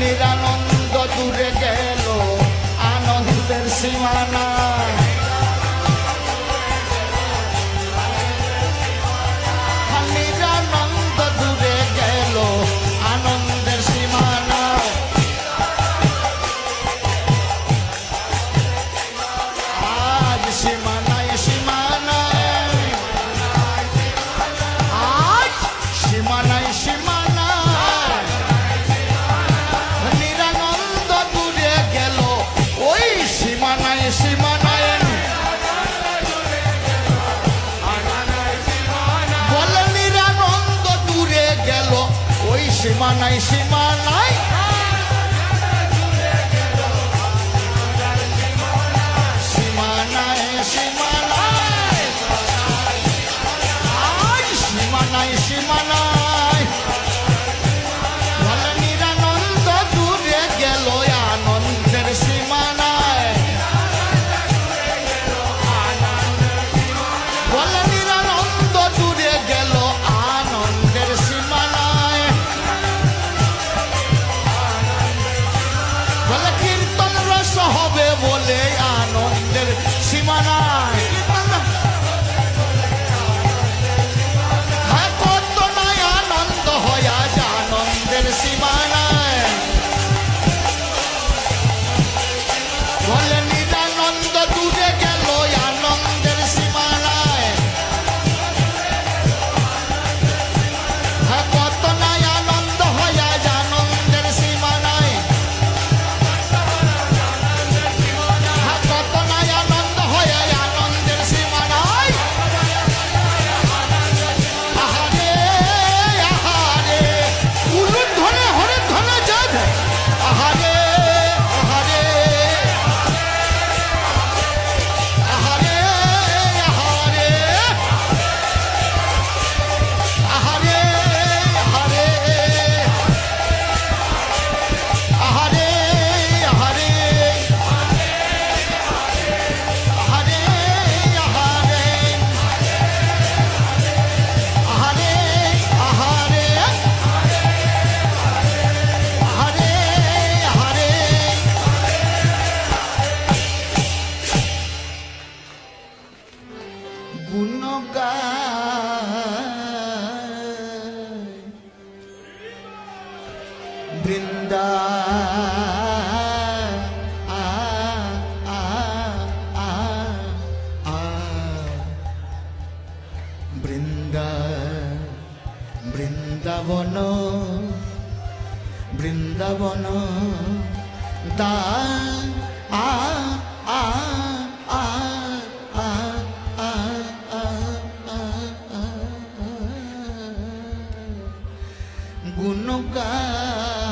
নিরানন্দ দূরে গেল আনন্দের সীমানা নিরানন্দ দূরে গেল আনন্দের সীমানা আজ সীমানায় সীমানায় আজ সীমানায় সীমানায় নিরানন্দ দূরে গেল ওই সীমানায় সীমানায় বলে নিরানন্দ দূরে গেল ওই সীমানায় সীমানায় সীমানায় সীমানায় আজ সীমানায় সীমানায় বলে নিরানন্দ দূরে গেল আনন্দের সীমানায় বলে নিরানন্দ দূরে গেল আনন্দের সীমানায় বলে কীর্তন রস হবে বলে আনন্দের সীমানায় হ্যাঁ কত নাই আনন্দ হয় আজ আনন্দের সীমানায় বলে নিরানন্দ দূরে গেল আনন্দের সীমানায় হ্যাঁ কত নাই আনন্দ হয় আজ আনন্দের সীমানায় হ্যাঁ কত নাই আনন্দ হয় আজ আনন্দের সীমানায় আহারে আহারে উলুর ধনে হরের ধনে যাবে আহারে আহারে আহারে আহারে আহারে আহারে আহারে আহারে আহারে আহারে আহারে আহারে আহারে গুণ গায় বৃন্দা বৃন্দা বৃন্দাবন বৃন্দাবন দা আ আ আ আ আ গুণ গায়